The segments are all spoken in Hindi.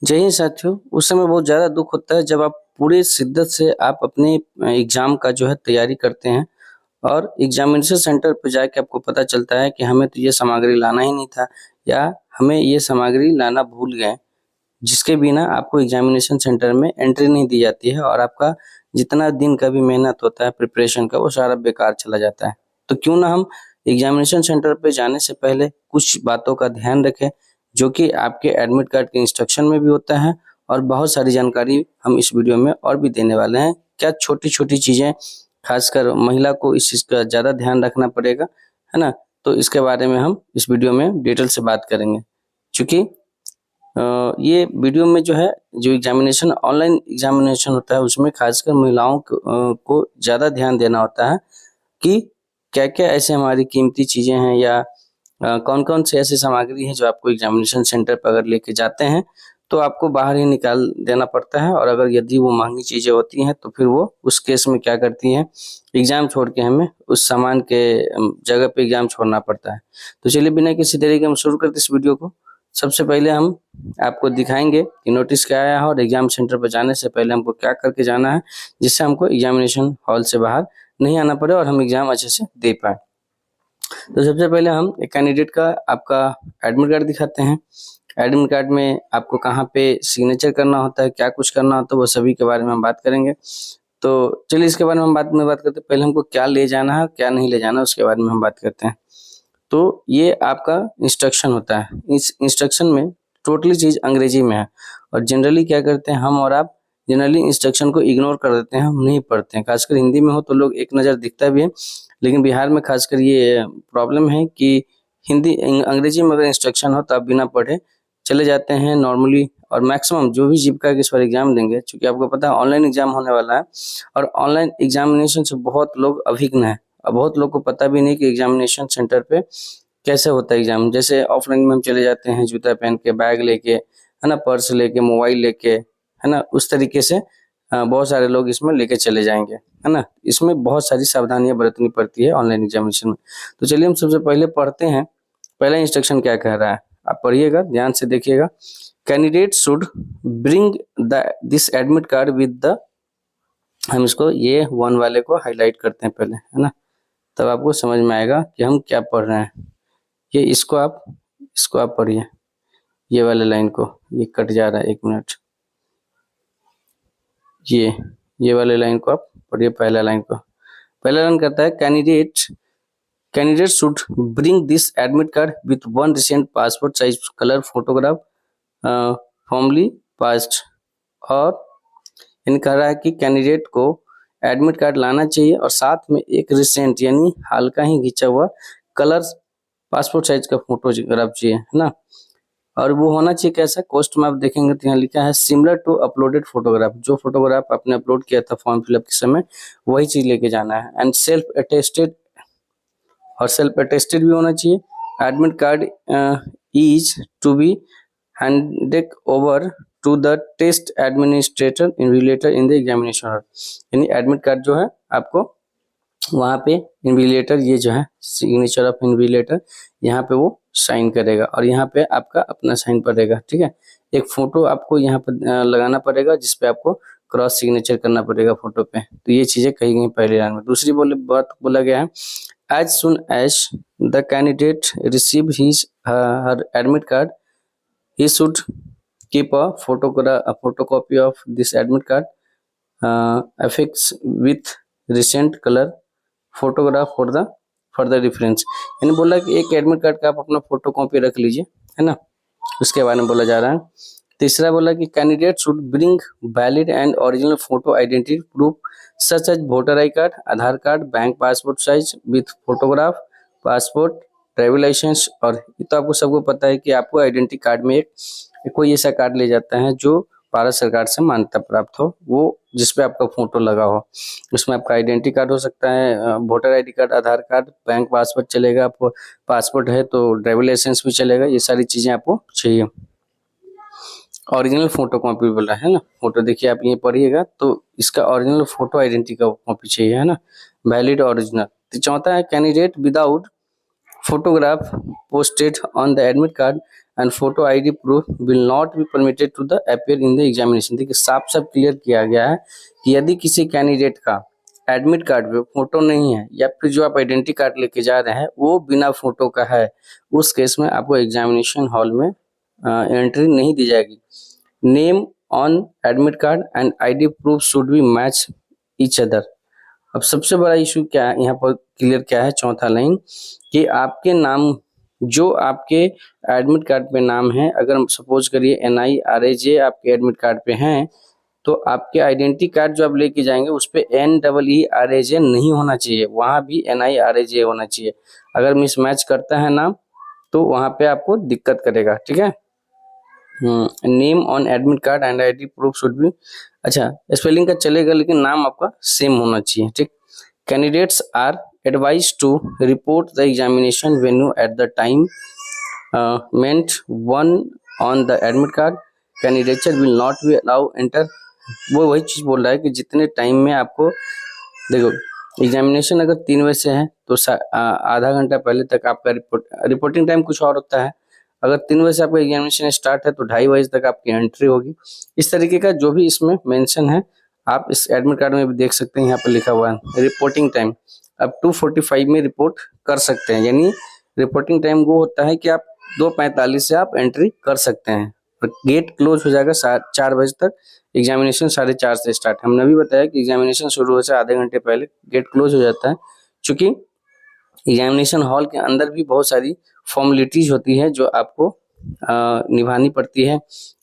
जय हिंद साथियों। उस समय बहुत ज़्यादा दुख होता है जब आप पूरे शिद्दत से आप अपने एग्ज़ाम का जो है तैयारी करते हैं और एग्ज़ामिनेशन सेंटर पे जाके आपको पता चलता है कि हमें तो ये सामग्री लाना ही नहीं था या हमें ये सामग्री लाना भूल गए, जिसके बिना आपको एग्ज़ामिनेशन सेंटर में एंट्री नहीं दी जाती है और आपका जितना दिन का भी मेहनत होता है प्रिपरेशन का वो सारा बेकार चला जाता है। तो क्यों ना हम एग्ज़ामिनेशन सेंटर पे जाने से पहले कुछ बातों का ध्यान रखें, जो कि आपके एडमिट कार्ड के इंस्ट्रक्शन में भी होता है और बहुत सारी जानकारी हम इस वीडियो में और भी देने वाले हैं। क्या छोटी-छोटी चीज़ें खासकर महिला को इस चीज़ का ज़्यादा ध्यान रखना पड़ेगा, है ना? तो इसके बारे में हम इस वीडियो में डिटेल से बात करेंगे। चूँकि ये वीडियो में जो है जो एग्ज़ामिनेशन ऑनलाइन एग्ज़ामिनेशन होता है उसमें खासकर महिलाओं को ज़्यादा ध्यान देना होता है कि क्या-क्या ऐसे हमारी कीमती चीज़ें हैं या कौन-कौन से ऐसी सामग्री है जो आपको एग्ज़ामिनेशन सेंटर पर अगर लेके जाते हैं तो आपको बाहर ही निकाल देना पड़ता है और अगर यदि वो महँगी चीज़ें होती हैं तो फिर वो उस केस में क्या करती हैं, एग्ज़ाम छोड़ के हमें उस सामान के जगह पे एग्ज़ाम छोड़ना पड़ता है। तो चलिए बिना किसी देरी के हम शुरू करते हैं इस वीडियो को। सबसे पहले हम आपको दिखाएँगे कि नोटिस क्या आया है और एग्ज़ाम सेंटर पर जाने से पहले हमको क्या करके जाना है, जिससे हमको एग्ज़ामिनेशन हॉल से बाहर नहीं आना पड़े और हम एग्ज़ाम अच्छे से दे पाएँ। तो सबसे पहले हम एक कैंडिडेट का आपका एडमिट कार्ड दिखाते हैं। एडमिट कार्ड में आपको कहाँ पे सिग्नेचर करना होता है, क्या कुछ करना होता है, वो सभी के बारे में हम बात करेंगे। तो चलिए इसके बारे में हम बाद में बात करते हैं। पहले हमको क्या ले जाना है, क्या नहीं ले जाना है, उसके बारे में हम बात करते हैं। तो ये आपका इंस्ट्रक्शन होता है। इस इंस्ट्रक्शन में टोटली चीज़ अंग्रेजी में है और जनरली क्या करते हैं हम और आप जनरली इंस्ट्रक्शन को इग्नोर कर देते हैं, हम नहीं पढ़ते हैं। खासकर हिंदी में हो तो लोग एक नज़र दिखता भी है, लेकिन बिहार में खासकर ये प्रॉब्लम है कि अंग्रेजी में अगर इंस्ट्रक्शन हो तो आप बिना पढ़े चले जाते हैं नॉर्मली। और मैक्सिमम जो भी जीविका के इस बार एग्जाम देंगे, चूँकि आपको पता है ऑनलाइन एग्जाम होने वाला है और ऑनलाइन एग्जामिनेशन से बहुत लोग अभिज्ञ हैं और बहुत लोग को पता भी नहीं कि एग्जामिनेशन सेंटर पे कैसे होता है एग्जाम। जैसे ऑफलाइन में हम चले जाते हैं जूता पहन के, बैग लेके, है ना, पर्स लेके, मोबाइल लेके, है ना, उस तरीके से बहुत सारे लोग इसमें लेके चले जाएंगे, है ना। इसमें बहुत सारी सावधानियां बरतनी पड़ती है ऑनलाइन एग्जामिनेशन में। तो चलिए हम सबसे पहले पढ़ते हैं पहला इंस्ट्रक्शन क्या कह रहा है। आप पढ़िएगा, ध्यान से देखिएगा। Candidate should bring this admit card with the, हम इसको ये वन वाले को हाईलाइट करते हैं पहले, है ना, तब आपको समझ में आएगा कि हम क्या पढ़ रहे हैं। ये इसको आप पढ़िए, ये वाले लाइन को, ये कट जा रहा है, एक मिनट। ये वाले लाइन को आप पढ़िए, पहला लाइन को। पहला लाइन कहता है candidate should bring this admit card with one recent passport size colour photograph formally passed. और इन कह रहा है कि कैंडिडेट को एडमिट कार्ड लाना चाहिए और साथ में एक रिसेंट यानी हाल का ही खींचा हुआ कलर पासपोर्ट साइज का फोटोग्राफ चाहिए, है ना। और वो होना चाहिए कैसा, कॉस्ट में आप देखेंगे तो यहाँ लिखा है सिमिलर टू अपलोडेड फोटोग्राफ। जो फोटोग्राफ आपने अपलोड किया था फॉर्म फिलअप के समय वही चीज लेके जाना है। एंड सेल्फ अटेस्टेड, और सेल्फ अटेस्टेड भी होना चाहिए। Admit card is to be handed over to the test administrator invigilator in the examination hall. यानी एडमिट कार्ड जो है आपको वहाँ पे इन्विजिलेटर, ये जो है सिग्नेचर ऑफ इन्विजिलेटर, यहाँ पे वो साइन करेगा और यहाँ पे आपका अपना साइन पड़ेगा, ठीक है। एक फोटो आपको यहाँ पर लगाना पड़ेगा जिसपे आपको क्रॉस सिग्नेचर करना पड़ेगा फोटो पे। तो ये चीजें कही गई पहले लाइन में। दूसरी बात बोला गया है, as soon as the candidate receive his her admit card he should keep a photocopy of this admit card affixed with recent color photograph for the further reference। यानी बोला कि एक एडमिट कार्ड का आप अपना फोटो कॉपी रख लीजिए, है ना, उसके बारे में बोला जा रहा है। तीसरा बोला कि candidate should bring valid and original photo identity proof such as voter I card, Aadhaar card, bank passport size with photograph, passport, driving licence. और ये तो आपको सबको पता है कि आपको आइडेंटिटी कार्ड में एक कोई ऐसा कार्ड ले जाता है जो भारत सरकार से मान्यता प्राप्त हो, वो जिसपे आपका फोटो लगा हो। उसमें आपका आइडेंटिटी कार्ड हो सकता है, voter ID card, Aadhaar card, bank passport चलेगा, आपको पासपोर्ट है तो ड्राइविंग लाइसेंस भी चलेगा। ये सारी चीजें आपको चाहिए। ओरिजिनल फोटो कॉपी बोला है ना, फोटो देखिए आप ये पढ़िएगा तो इसका ओरिजिनल फोटो आइडेंटिटी का कॉपी चाहिए, है ना, वैलिड ओरिजिनल। तो चौथा है candidate without photograph posted on the admit card and photo ID proof will not be permitted to the appear in the examination। देखिए साफ साफ क्लियर किया गया है कि यदि किसी कैंडिडेट का एडमिट कार्ड पे फोटो नहीं है या फिर जो आप आइडेंटिटी कार्ड लेके जा रहे हैं वो बिना फोटो का है, उस केस में आपको एग्जामिनेशन हॉल में एंट्री नहीं दी जाएगी। Name on admit card and ID proof should B match each other. अब सबसे बड़ा इशू क्या है यहाँ पर क्लियर क्या है, चौथा लाइन, कि आपके नाम जो आपके एडमिट कार्ड पे नाम है, अगर सपोज करिए NIRAJ आपके एडमिट कार्ड पे हैं, तो आपके आइडेंटिटी कार्ड जो आप लेके जाएंगे उस पे NEERAJ नहीं होना चाहिए, वहाँ भी NIRAJ होना चाहिए। अगर मिसमैच करता है नाम तो वहाँ पे आपको दिक्कत करेगा, ठीक है। Name on admit card and ID proof should be, अच्छा स्पेलिंग का चलेगा लेकिन नाम आपका सेम होना चाहिए, ठीक। Candidates are advise to report the examination venue at the time mentioned on the admit card, candidature will not be allow enter. वो वही चीज बोल रहा है कि जितने टाइम में आपको, देखो एग्जामिनेशन अगर 3 बजे से है तो आधा घंटा पहले तक आपका रिपोर्टिंग टाइम कुछ और होता है। अगर 3 बजे से आपका एग्जामिनेशन स्टार्ट है तो 2:30 बजे तक आपकी एंट्री होगी। इस तरीके का जो भी इसमें मेंशन है आप इस एडमिट कार्ड में भी देख सकते हैं, यहाँ पर लिखा हुआ है रिपोर्टिंग टाइम अब 2:45 में रिपोर्ट कर सकते हैं, यानी रिपोर्टिंग टाइम वो होता है कि आप 2:45 से आप एंट्री कर सकते हैं। गेट क्लोज हो जाएगा 4 बजे तक, एग्जामिनेशन 4:30 से स्टार्ट। हमने भी बताया कि एग्जामिनेशन शुरू होने से आधे घंटे पहले गेट क्लोज हो जाता है, क्योंकि एग्जामिनेशन हॉल के अंदर भी बहुत सारी फॉर्मेलिटीज होती है जो आपको निभानी पड़ती है,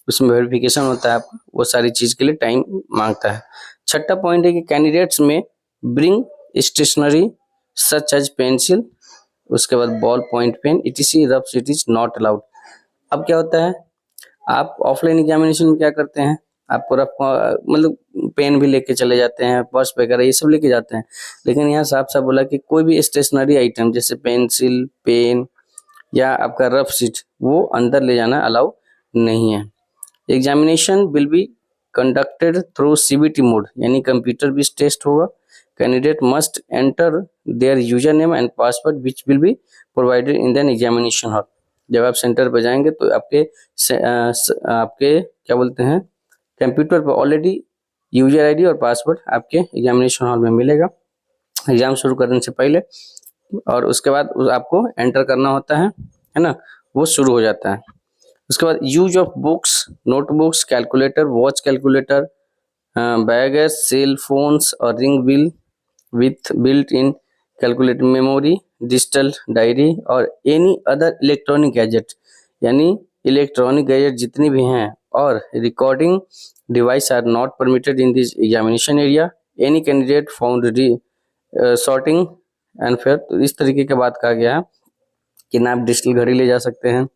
उसमें वेरिफिकेशन होता है आपका, वो सारी चीज के लिए टाइम मांगता है। छठा पॉइंट है कि candidates may bring stationery such as pencil, उसके बाद ball point pen etc rough it is not allowed. अब क्या होता है, आप ऑफलाइन एग्जामिनेशन में क्या करते हैं, आपको रफ मतलब पेन भी लेके चले जाते हैं, पर्स वगैरह ये सब लेके जाते हैं, लेकिन यहाँ साफ साफ बोला कि कोई भी स्टेशनरी आइटम जैसे पेंसिल, पेन या आपका रफ शीट वो अंदर ले जाना अलाउ नहीं है। Examination will be conducted through CBT mode, यानी कंप्यूटर बेस्ड टेस्ट होगा। Candidate must enter their user name and password which will be provided in than examination hall. जब आप सेंटर पर जाएंगे तो आपके क्या बोलते हैं, कंप्यूटर पर ऑलरेडी यूजर आईडी और पासवर्ड आपके एग्जामिनेशन हॉल में मिलेगा एग्जाम शुरू करने से पहले, और उसके बाद आपको एंटर करना होता है ना, वो शुरू हो जाता है। उसके बाद use of books, notebooks, calculator, watch calculator, bag, cell phones और ring bill with built in calculator memory, digital diary और एनी अदर इलेक्ट्रॉनिक गैजेट, यानी इलेक्ट्रॉनिक गैजेट जितनी भी हैं और recording device are not permitted in this examination area. Any candidate found sorting and फिर तो इस तरीके की बात कहा गया है कि ना आप डिजिटल घड़ी ले जा सकते हैं,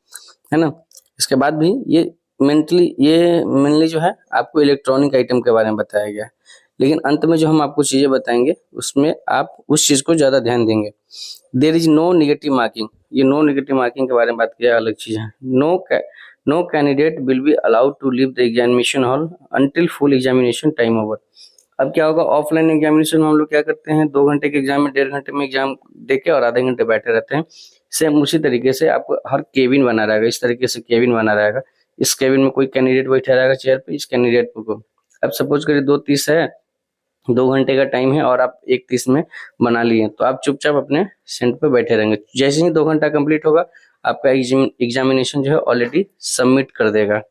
है ना। इसके बाद भी ये मेनली जो है आपको इलेक्ट्रॉनिक आइटम के बारे में बताया गया है, लेकिन अंत में जो हम आपको चीजें बताएंगे उसमें आप उस चीज को ज्यादा ध्यान देंगे। There is no negative marking, ये नो नेगेटिव मार्किंग के बारे में बात किया अलग चीज है। No candidate will be allowed to leave the examination hall until full examination time over. अब क्या होगा, ऑफलाइन एग्जामिनेशन में हम लोग क्या करते हैं, 2 घंटे के एग्जाम में 1.5 घंटे में एग्जाम देके और आधे घंटे बैठे रहते हैं। सेम उसी तरीके से आपको हर केबिन बना रहेगा, इस तरीके से केबिन बना रहेगा। इस केबिन में कोई कैंडिडेट बैठा रहेगा चेयर पे, इस कैंडिडेट को अब सपोज करिए 2:30 है, 2 घंटे का टाइम है और आप 1:30 में बना लिए, तो आप चुपचाप अपने सेंटर पे बैठे रहेंगे। जैसे ही 2 घंटा कंप्लीट होगा आपका एग्जामिनेशन जो है ऑलरेडी सबमिट कर देगा।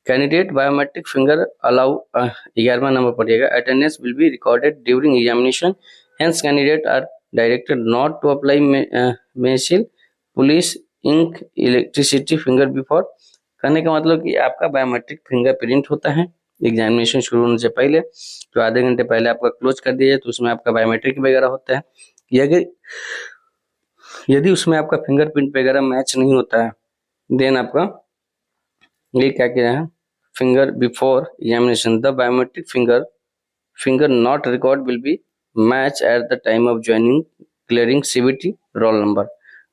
कैंडिडेट बायोमेट्रिक फिंगर अलाउ 11वां नंबर पड़ेगा। Attendance will be recorded during examination, hence candidate are directed not to apply मेसिल polish ink electricity finger before. कहने का मतलब कि आपका बायोमेट्रिक फिंगरप्रिंट होता है एग्जामिनेशन शुरू होने से पहले, जो आधे घंटे पहले आपका क्लोज कर दिया जाए तो उसमें आपका बायोमेट्रिक वगैरह होता है। यदि उसमें आपका फिंगरप्रिंट वगैरह मैच नहीं होता है देन आपका ये क्या किया है, finger before examination the biometric finger not record will be match at the time of joining clearing CBT roll number,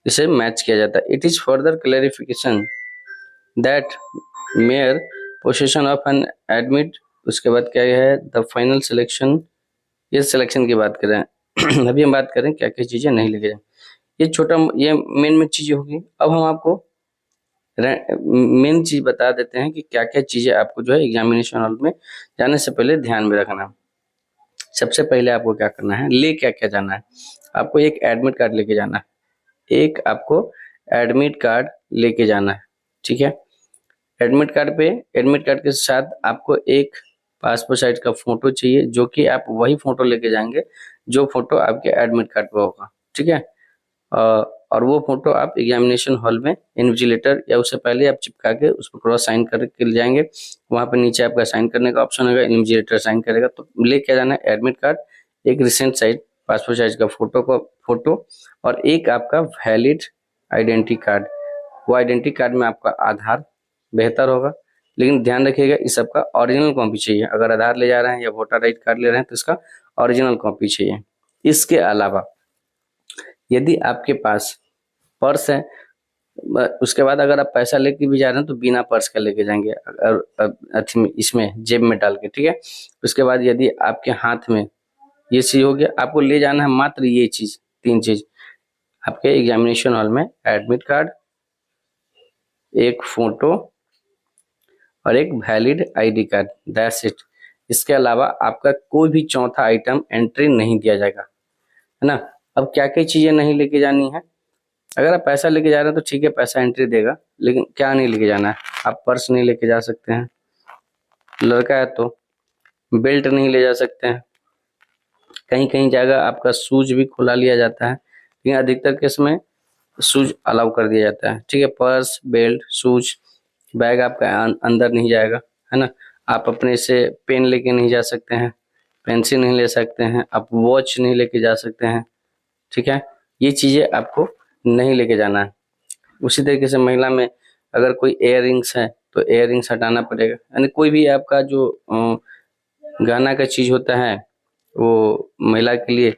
इसे मैच किया जाता है। It is further clarification that mere position of an admit, उसके बाद क्या है द फाइनल सिलेक्शन, ये सिलेक्शन की बात कर रहे हैं अभी हम बात करें क्या क्या चीजें नहीं लिखे जाए। ये ये मेन चीजें होगी। अब हम आपको मेन चीज बता देते हैं कि क्या क्या चीजें आपको जो है एग्जामिनेशन हॉल में जाने से पहले ध्यान में रखना। सबसे पहले आपको क्या करना है, ले क्या क्या जाना है। आपको एक एडमिट कार्ड लेके जाना है, एक आपको एडमिट कार्ड लेके जाना है, ठीक है। एडमिट कार्ड के साथ आपको एक पासपोर्ट साइज का फोटो चाहिए, जो कि आप वही फोटो लेके जाएंगे जो फोटो आपके एडमिट कार्ड पे होगा, ठीक है। और वो फोटो आप एग्जामिनेशन हॉल में इन्विजिलेटर या उससे पहले आप चिपका के उस पर क्रॉस साइन करके ले जाएंगे। वहां पर नीचे आपका साइन करने का ऑप्शन होगा, इन्विजिलेटर साइन करेगा। तो ले क्या जाना है, एडमिट कार्ड, एक रिसेंट साइज पासपोर्ट साइज का फोटो और एक आपका वैलिड आइडेंटिटी कार्ड। वो आइडेंटिटी कार्ड में आपका आधार बेहतर होगा, लेकिन ध्यान रखिएगा इस सबका ओरिजिनल कॉपी चाहिए। अगर आधार ले जा रहे हैं या वोटर आइडी कार्ड ले रहे हैं तो इसका ओरिजिनल कॉपी चाहिए। इसके अलावा यदि आपके पास पर्स है, उसके बाद अगर आप पैसा लेके भी जा रहे हैं तो बिना पर्स का लेके जाएंगे, अगर इसमें जेब में डाल के, ठीक है। उसके बाद यदि आपके हाथ में ये चीज हो गया, आपको ले जाना है मात्र ये चीज, 3 चीज आपके एग्जामिनेशन हॉल में, एडमिट कार्ड, एक फोटो और एक valid ID card, that's it. इसके अलावा आपका कोई भी चौथा आइटम एंट्री नहीं दिया जाएगा, है ना। अब क्या क्या चीजें नहीं लेके जानी है, अगर आप पैसा लेके जा रहे हैं तो ठीक है, पैसा एंट्री देगा, लेकिन क्या नहीं लेके जाना है, आप पर्स नहीं लेके जा सकते हैं, लड़का है तो बेल्ट नहीं ले जा सकते हैं, कहीं कहीं जगह आपका शूज भी खुला लिया जाता है, लेकिन अधिकतर केस में शूज अलाउ कर दिया जाता है, ठीक है। पर्स, बेल्ट, शूज, बैग आपका अंदर नहीं जाएगा, है ना। आप अपने से पेन लेके नहीं जा सकते हैं, पेंसिल नहीं ले सकते हैं, आप वॉच नहीं लेके जा सकते हैं, ठीक है। ये चीजें आपको नहीं लेके जाना है। उसी तरीके से महिला में अगर कोई इयररिंग्स है तो इयररिंग्स हटाना पड़ेगा, यानी कोई भी आपका जो गहना का चीज होता है वो महिला के लिए,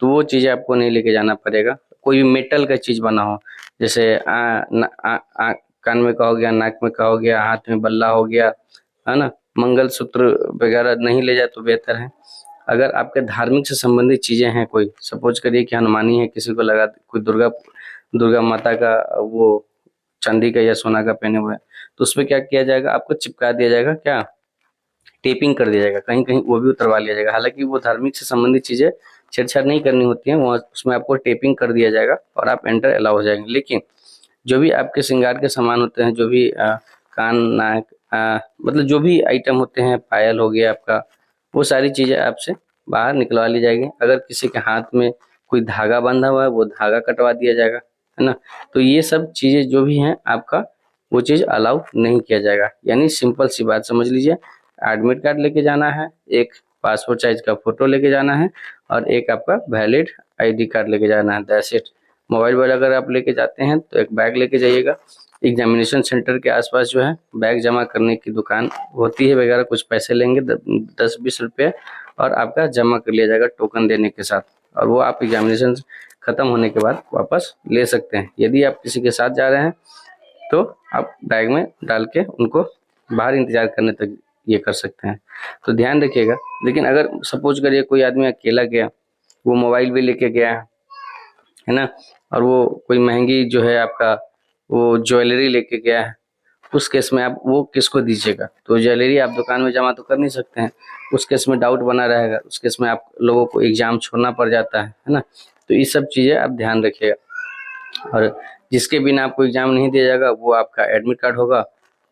तो वो चीजें आपको नहीं लेके जाना पड़ेगा। कोई भी मेटल का चीज बना हो, जैसे कान में का हो गया, नाक में का हो गया, हाथ में बल्ला हो गया, है ना, मंगलसूत्र वगैरह नहीं ले जाए तो बेहतर है। अगर आपके धार्मिक से संबंधित चीजें हैं, कोई सपोज करिए कि हनुमानी है, किसी को लगा कोई दुर्गा माता का वो चांदी का या सोना का पहने हुए हैं, तो उसमें क्या किया जाएगा, आपको चिपका दिया जाएगा, क्या टेपिंग कर दिया जाएगा, कहीं कहीं वो भी उतरवा लिया जाएगा। हालांकि वो धार्मिक से संबंधित चीजें छेड़छाड़ नहीं करनी होती है, वहाँ उसमें आपको टेपिंग कर दिया जाएगा और आप एंटर अलाउ हो जाएंगे। लेकिन जो भी आपके श्रृंगार के सामान होते हैं, जो भी कान, नाक, मतलब जो भी आइटम होते हैं, पायल हो गया आपका, वो सारी चीजें आपसे बाहर निकलवा ली जाएगी। अगर किसी के हाथ में कोई धागा बंधा हुआ है, वो धागा कटवा दिया जाएगा, है ना। तो ये सब चीजें जो भी हैं आपका, वो चीज अलाउ नहीं किया जाएगा। यानी सिंपल सी बात समझ लीजिए, एडमिट कार्ड लेके जाना है, एक पासपोर्ट साइज का फोटो लेके जाना है और एक आपका वैलिड आईडी कार्ड लेके जाना है, दैट्स इट। मोबाइल अगर आप लेके जाते हैं तो एक बैग लेके जाइएगा। एग्जामिनेशन सेंटर के आसपास जो है बैग जमा करने की दुकान होती है वगैरह, कुछ पैसे लेंगे 10-20 रुपये और आपका जमा कर लिया जाएगा टोकन देने के साथ, और वो आप एग्जामिनेशन खत्म होने के बाद वापस ले सकते हैं। यदि आप किसी के साथ जा रहे हैं तो आप बैग में डाल के उनको बाहर इंतजार करने तक ये कर सकते हैं, तो ध्यान रखिएगा। लेकिन अगर सपोज करिए कोई आदमी अकेला गया, वो मोबाइल भी लेके गया है ना, और वो कोई महंगी जो है आपका वो ज्वेलरी लेके गया है, उस केस में आप वो किसको दीजिएगा, तो ज्वेलरी आप दुकान में जमा तो कर नहीं सकते हैं, उस केस में डाउट बना रहेगा, उस केस में आप लोगों को एग्जाम छोड़ना पड़ जाता है ना। तो ये सब चीज़ें आप ध्यान रखिएगा। और जिसके बिना आपको एग्जाम नहीं दिया जाएगा वो आपका एडमिट कार्ड होगा,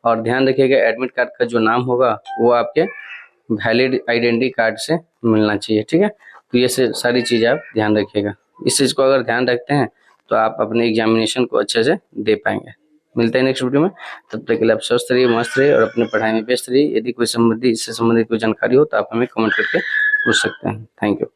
और ध्यान रखिएगा एडमिट कार्ड का जो नाम होगा वो आपके वैलिड आइडेंटिटी कार्ड से मिलना चाहिए, ठीक है। तो ये सारी चीज़ें आप ध्यान रखिएगा। इस चीज़ को अगर ध्यान रखते हैं तो आप अपने एग्जामिनेशन को अच्छे से दे पाएंगे। मिलते हैं नेक्स्ट वीडियो में, तब तक के लिए आप स्वस्थ रहिए, मस्त रहिए और अपनी पढ़ाई में व्यस्त रहिए। यदि कोई इससे संबंधित कोई जानकारी हो तो आप हमें कमेंट करके पूछ सकते हैं। Thank you.